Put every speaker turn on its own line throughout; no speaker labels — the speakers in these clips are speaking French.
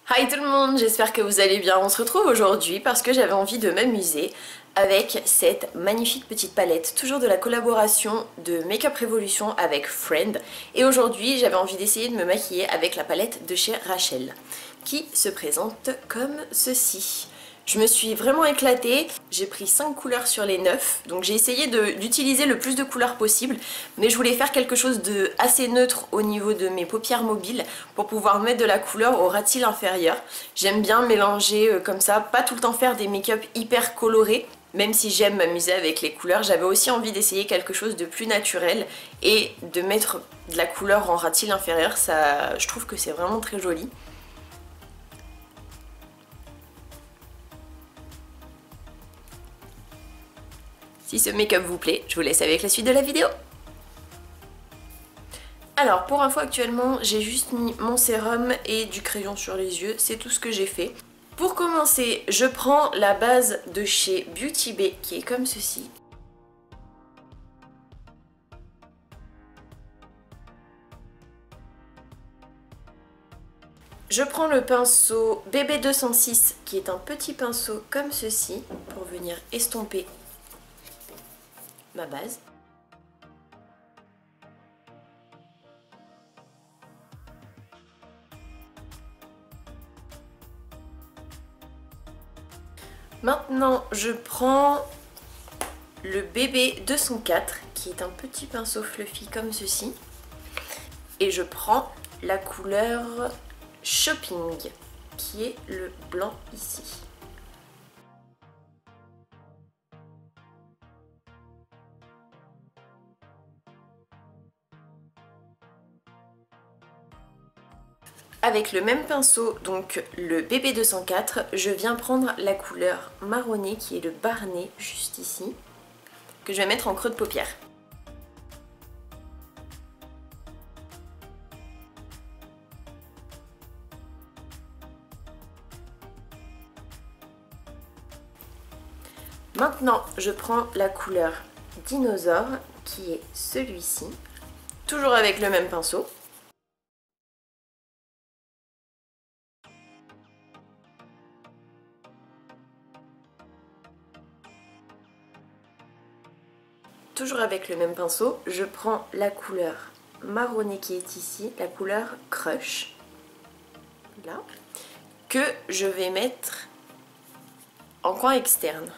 Hi tout le monde, j'espère que vous allez bien. On se retrouve aujourd'hui parce que j'avais envie de m'amuser avec cette magnifique petite palette, toujours de la collaboration de Makeup Revolution avec Friend. Et aujourd'hui j'avais envie d'essayer de me maquiller avec la palette de chez Rachel, qui se présente comme ceci. Je me suis vraiment éclatée, j'ai pris 5 couleurs sur les 9, donc j'ai essayé d'utiliser le plus de couleurs possible, mais je voulais faire quelque chose de assez neutre au niveau de mes paupières mobiles pour pouvoir mettre de la couleur au ras de cils inférieur. J'aime bien mélanger comme ça, pas tout le temps faire des make-up hyper colorés, même si j'aime m'amuser avec les couleurs. J'avais aussi envie d'essayer quelque chose de plus naturel et de mettre de la couleur en ras de cils inférieur, ça, je trouve que c'est vraiment très joli. Si ce make-up vous plaît, je vous laisse avec la suite de la vidéo. Alors pour info actuellement j'ai juste mis mon sérum et du crayon sur les yeux, c'est tout ce que j'ai fait. Pour commencer je prends la base de chez Beauty Bay qui est comme ceci. Je prends le pinceau BB206 qui est un petit pinceau comme ceci pour venir estomper ma base. Maintenant je prends le BB204 qui est un petit pinceau fluffy comme ceci. Et je prends la couleur Shopping qui est le blanc ici. Avec le même pinceau, donc le BB204, je viens prendre la couleur marronnée qui est le Barnet juste ici, que je vais mettre en creux de paupière. Maintenant, je prends la couleur Dinosaure qui est celui-ci, toujours avec le même pinceau. Toujours avec le même pinceau, je prends la couleur marronnée qui est ici, la couleur Crush, là, que je vais mettre en coin externe.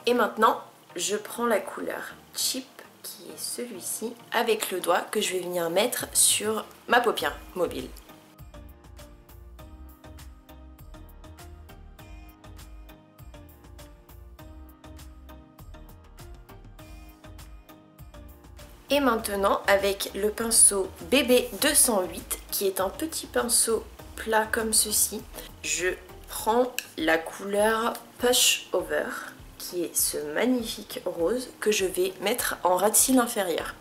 Et maintenant, je prends la couleur Cheap qui est celui-ci avec le doigt que je vais venir mettre sur ma paupière mobile. Et maintenant avec le pinceau BB208 qui est un petit pinceau plat comme ceci, je prends la couleur Push Over qui est ce magnifique rose que je vais mettre en ras de cils inférieur.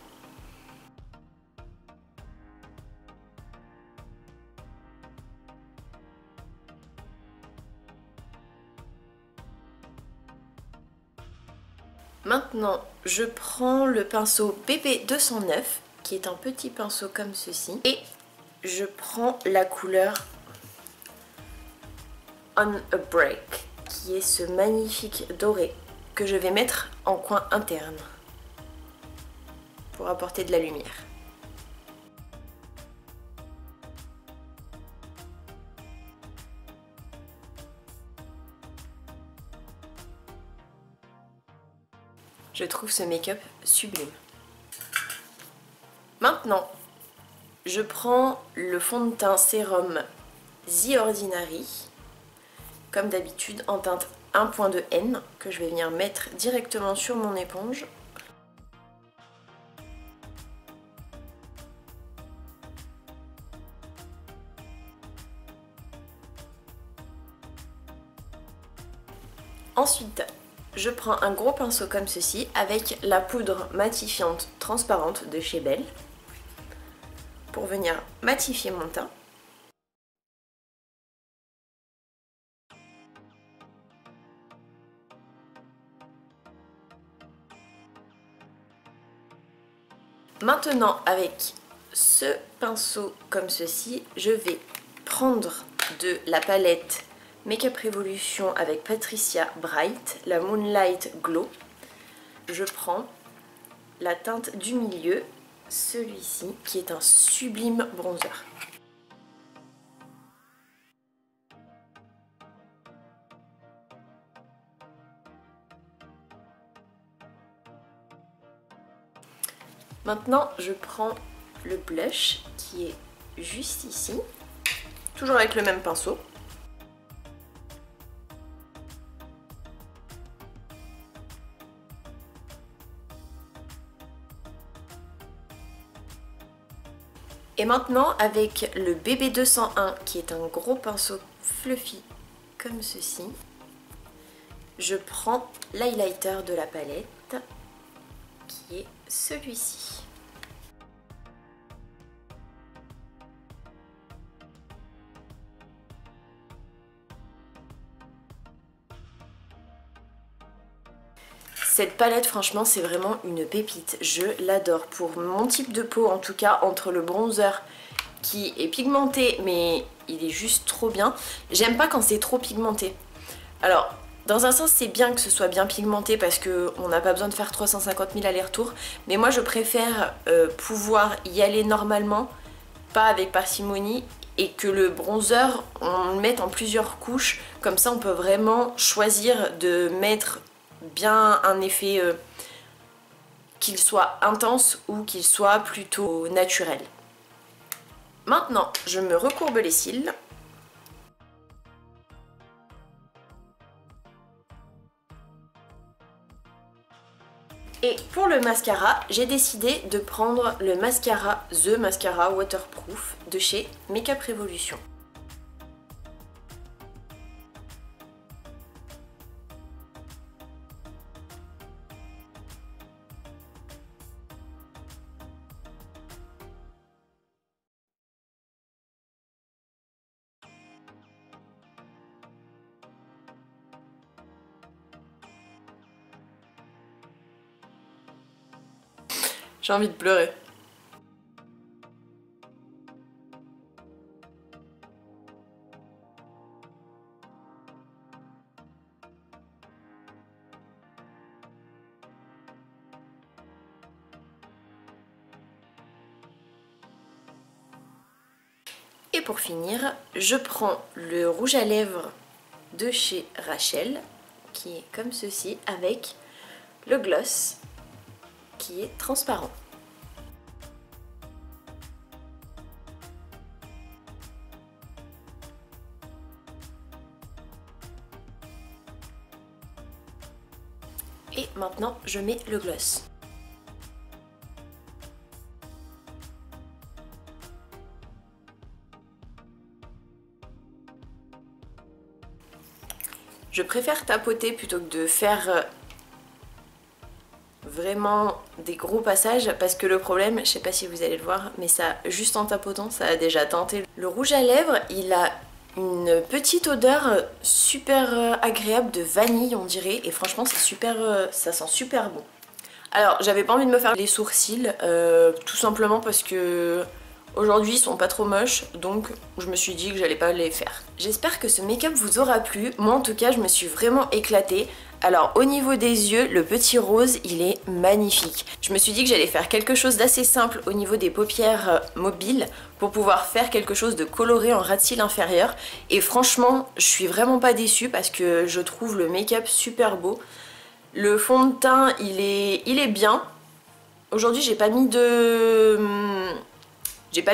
Maintenant, je prends le pinceau BB209 qui est un petit pinceau comme ceci et je prends la couleur On a Break qui est ce magnifique doré que je vais mettre en coin interne pour apporter de la lumière. Je trouve ce make-up sublime. Maintenant, je prends le fond de teint sérum The Ordinary, comme d'habitude en teinte 1.2 N, que je vais venir mettre directement sur mon éponge. Ensuite, je prends un gros pinceau comme ceci avec la poudre matifiante transparente de chez Belle pour venir matifier mon teint. Maintenant, avec ce pinceau comme ceci, je vais prendre de la palette Makeup Revolution avec Patricia Bright, la Moonlight Glow. Je prends la teinte du milieu, celui-ci, qui est un sublime bronzer. Maintenant, je prends le blush qui est juste ici, toujours avec le même pinceau. Et maintenant, avec le BB201 qui est un gros pinceau fluffy comme ceci, je prends l'highlighter de la palette qui est celui-ci. Cette palette, franchement, c'est vraiment une pépite. Je l'adore. Pour mon type de peau, en tout cas, entre le bronzer qui est pigmenté, mais il est juste trop bien. J'aime pas quand c'est trop pigmenté. Alors, dans un sens, c'est bien que ce soit bien pigmenté parce qu'on n'a pas besoin de faire 350 000 allers-retours. Mais moi, je préfère pouvoir y aller normalement, pas avec parcimonie, et que le bronzer, on le mette en plusieurs couches. Comme ça, on peut vraiment choisir de mettre bien un effet qu'il soit intense ou qu'il soit plutôt naturel. Maintenant, je me recourbe les cils. Et pour le mascara, j'ai décidé de prendre le mascara The Mascara Waterproof de chez Makeup Revolution. J'ai envie de pleurer. Et pour finir, je prends le rouge à lèvres de chez Rachel, qui est comme ceci, avec le gloss qui est transparent. Et maintenant, je mets le gloss. Je préfère tapoter plutôt que de faire vraiment des gros passages parce que le problème, je sais pas si vous allez le voir, mais ça, juste en tapotant, ça a déjà teinté. Le rouge à lèvres, il a une petite odeur super agréable de vanille, on dirait, et franchement c'est super, ça sent super bon. Alors j'avais pas envie de me faire les sourcils, tout simplement parce que aujourd'hui ils sont pas trop moches, donc je me suis dit que j'allais pas les faire. J'espère que ce make-up vous aura plu. Moi en tout cas je me suis vraiment éclatée. Alors au niveau des yeux, le petit rose il est magnifique. Je me suis dit que j'allais faire quelque chose d'assez simple au niveau des paupières mobiles pour pouvoir faire quelque chose de coloré en ras de cils inférieur. Et franchement je suis vraiment pas déçue parce que je trouve le make-up super beau. Le fond de teint il est bien. Aujourd'hui j'ai pas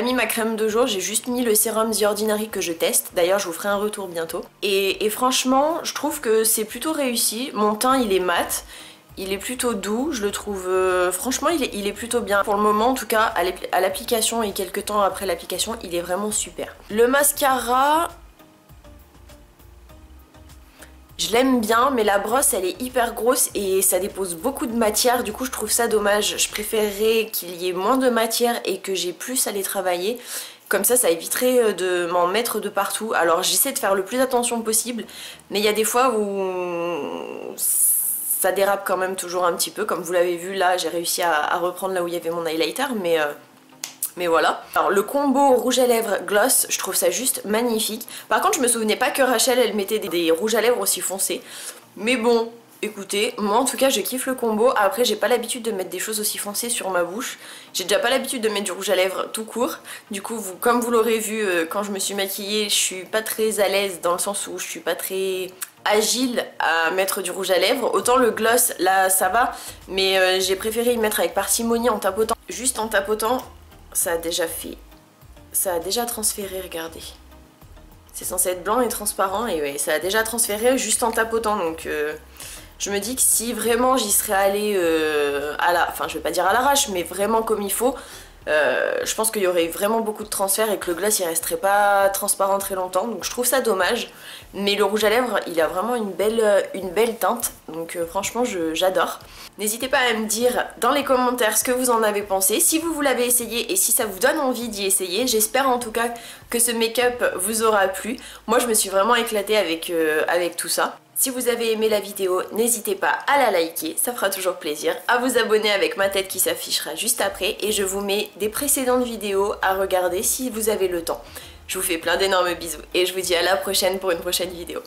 mis ma crème de jour, j'ai juste mis le sérum The Ordinary que je teste. D'ailleurs, je vous ferai un retour bientôt. Et franchement, je trouve que c'est plutôt réussi. Mon teint, il est mat, il est plutôt doux. Je le trouve... franchement, il est plutôt bien. Pour le moment, en tout cas, à l'application et quelques temps après l'application, il est vraiment super. Le mascara... je l'aime bien, mais la brosse elle est hyper grosse et ça dépose beaucoup de matière, du coup je trouve ça dommage. Je préférerais qu'il y ait moins de matière et que j'ai plus à les travailler. Comme ça éviterait de m'en mettre de partout. Alors j'essaie de faire le plus attention possible, mais il y a des fois où ça dérape quand même toujours un petit peu. Comme vous l'avez vu là, j'ai réussi à reprendre là où il y avait mon highlighter, mais voilà. Alors le combo rouge à lèvres gloss, je trouve ça juste magnifique. Par contre je me souvenais pas que Rachel elle mettait des rouges à lèvres aussi foncés. Mais bon, écoutez, moi en tout cas je kiffe le combo. Après j'ai pas l'habitude de mettre des choses aussi foncées sur ma bouche. J'ai déjà pas l'habitude de mettre du rouge à lèvres tout court. Du coup comme vous l'aurez vu quand je me suis maquillée, je suis pas très à l'aise dans le sens où je suis pas très agile à mettre du rouge à lèvres. Autant le gloss là ça va, mais j'ai préféré y mettre avec parcimonie en tapotant. Juste en tapotant, ça a déjà fait, ça a déjà transféré, regardez. C'est censé être blanc et transparent et ouais, ça a déjà transféré juste en tapotant, donc je me dis que si vraiment j'y serais allée enfin je vais pas dire à l'arrache, mais vraiment comme il faut, je pense qu'il y aurait vraiment beaucoup de transfert et que le gloss il resterait pas transparent très longtemps, donc je trouve ça dommage. Mais le rouge à lèvres il a vraiment une belle teinte, donc franchement j'adore. N'hésitez pas à me dire dans les commentaires ce que vous en avez pensé, si vous l'avez essayé et si ça vous donne envie d'y essayer. J'espère en tout cas que ce make-up vous aura plu. Moi je me suis vraiment éclatée avec tout ça. Si vous avez aimé la vidéo, n'hésitez pas à la liker, ça fera toujours plaisir, à vous abonner avec ma tête qui s'affichera juste après et je vous mets des précédentes vidéos à regarder si vous avez le temps. Je vous fais plein d'énormes bisous et je vous dis à la prochaine pour une prochaine vidéo.